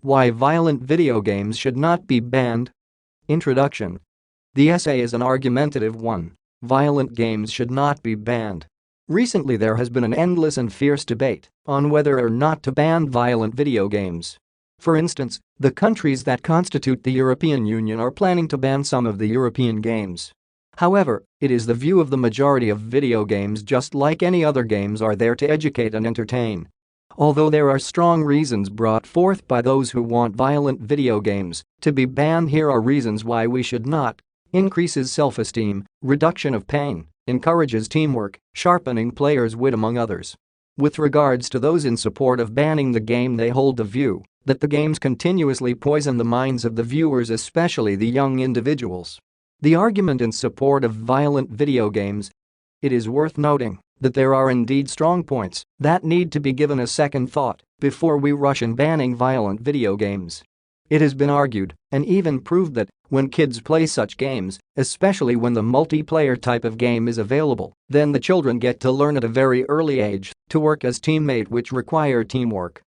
Why violent video games should not be banned. Introduction. The essay is an argumentative one. Violent games should not be banned. Recently there has been an endless and fierce debate on whether or not to ban violent video games. For instance, the countries that constitute the European Union are planning to ban some of the European games. However, it is the view of the majority of video games, just like any other games, are there to educate and entertain. Although there are strong reasons brought forth by those who want violent video games to be banned, here are reasons why we should not. Increases self-esteem, reduction of pain, encourages teamwork, sharpening players' wit, among others. With regards to those in support of banning the game, they hold the view that the games continuously poison the minds of the viewers, especially the young individuals. The argument in support of violent video games. It is worth noting that there are indeed strong points that need to be given a second thought before we rush in banning violent video games. It has been argued and even proved that when kids play such games, especially when the multiplayer type of game is available, then the children get to learn at a very early age to work as teammates, which require teamwork.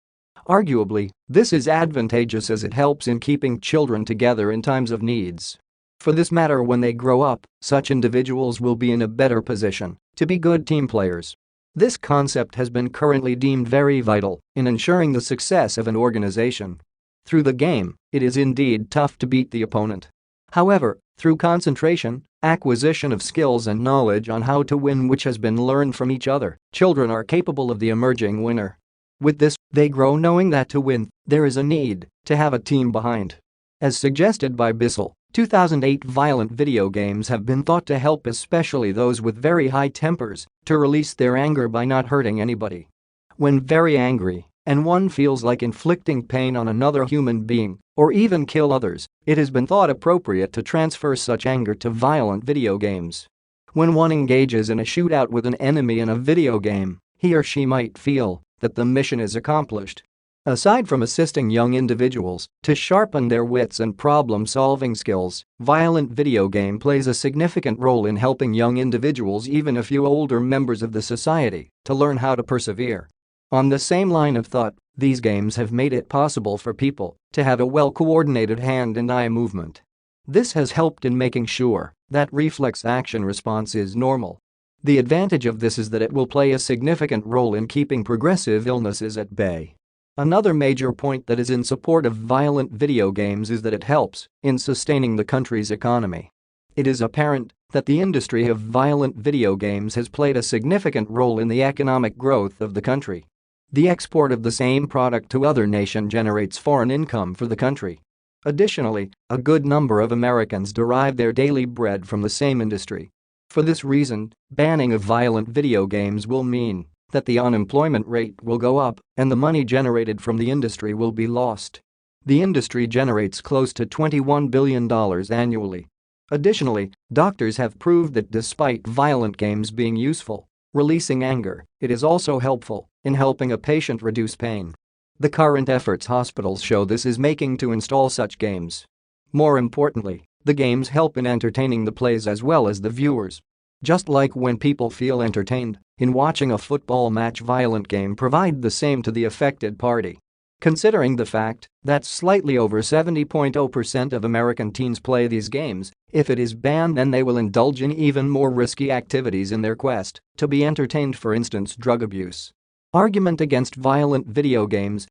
Arguably, this is advantageous as it helps in keeping children together in times of needs. For this matter, when they grow up, such individuals will be in a better position to be good team players. This concept has been currently deemed very vital in ensuring the success of an organization. Through the game, it is indeed tough to beat the opponent. However, through concentration, acquisition of skills and knowledge on how to win, which has been learned from each other, children are capable of the emerging winner. With this, they grow knowing that to win, there is a need to have a team behind. As suggested by Bissell, 2008, violent video games have been thought to help especially those with very high tempers to release their anger by not hurting anybody. When very angry and one feels like inflicting pain on another human being or even kill others, it has been thought appropriate to transfer such anger to violent video games. When one engages in a shootout with an enemy in a video game, he or she might feel that the mission is accomplished. Aside from assisting young individuals to sharpen their wits and problem-solving skills, violent video game plays a significant role in helping young individuals, even a few older members of the society, to learn how to persevere. On the same line of thought, these games have made it possible for people to have a well-coordinated hand and eye movement. This has helped in making sure that reflex action response is normal. The advantage of this is that it will play a significant role in keeping progressive illnesses at bay. Another major point that is in support of violent video games is that it helps in sustaining the country's economy. It is apparent that the industry of violent video games has played a significant role in the economic growth of the country. The export of the same product to other nations generates foreign income for the country. Additionally, a good number of Americans derive their daily bread from the same industry. For this reason, banning of violent video games will mean that the unemployment rate will go up and the money generated from the industry will be lost. The industry generates close to $21 billion annually. Additionally, doctors have proved that despite violent games being useful, releasing anger, it is also helpful in helping a patient reduce pain. The current efforts hospitals show this is making to install such games. More importantly, the games help in entertaining the players as well as the viewers. Just like when people feel entertained in watching a football match, violent game provide the same to the affected party. Considering the fact that slightly over 70% of American teens play these games, if it is banned, then they will indulge in even more risky activities in their quest to be entertained, for instance drug abuse. Argument against violent video games.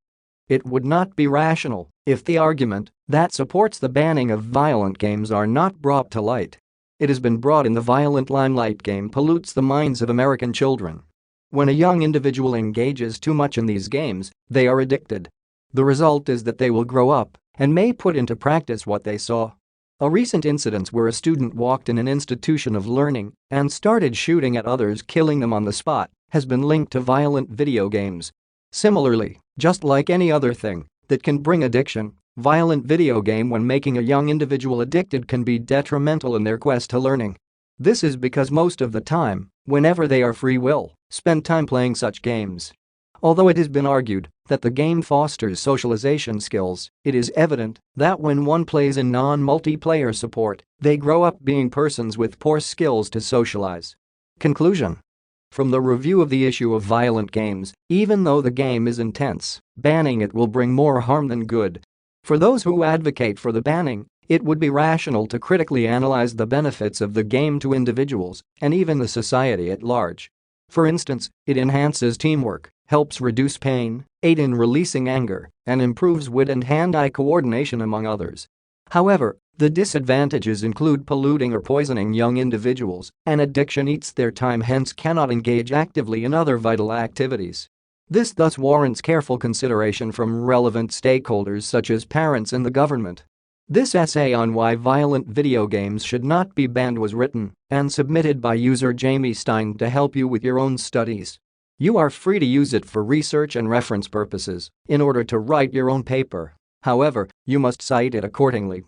It would not be rational if the argument that supports the banning of violent games are not brought to light. It has been brought in. The violent limelight game pollutes the minds of American children. When a young individual engages too much in these games, they are addicted. The result is that they will grow up and may put into practice what they saw. A recent incident where a student walked in an institution of learning and started shooting at others, killing them on the spot, has been linked to violent video games. Similarly, just like any other thing that can bring addiction, violent video game, when making a young individual addicted, can be detrimental in their quest to learning. This is because most of the time, whenever they are free will, spend time playing such games. Although it has been argued that the game fosters socialization skills, it is evident that when one plays in non-multiplayer support, they grow up being persons with poor skills to socialize. Conclusion. From the review of the issue of violent games, even though the game is intense, banning it will bring more harm than good. For those who advocate for the banning, it would be rational to critically analyze the benefits of the game to individuals and even the society at large. For instance, it enhances teamwork, helps reduce pain, aids in releasing anger, and improves wit and hand-eye coordination among others. However, the disadvantages include polluting or poisoning young individuals, and addiction eats their time, hence cannot engage actively in other vital activities. This thus warrants careful consideration from relevant stakeholders such as parents and the government. This essay on why violent video games should not be banned was written and submitted by user Jamie Stein to help you with your own studies. You are free to use it for research and reference purposes in order to write your own paper. However, you must cite it accordingly.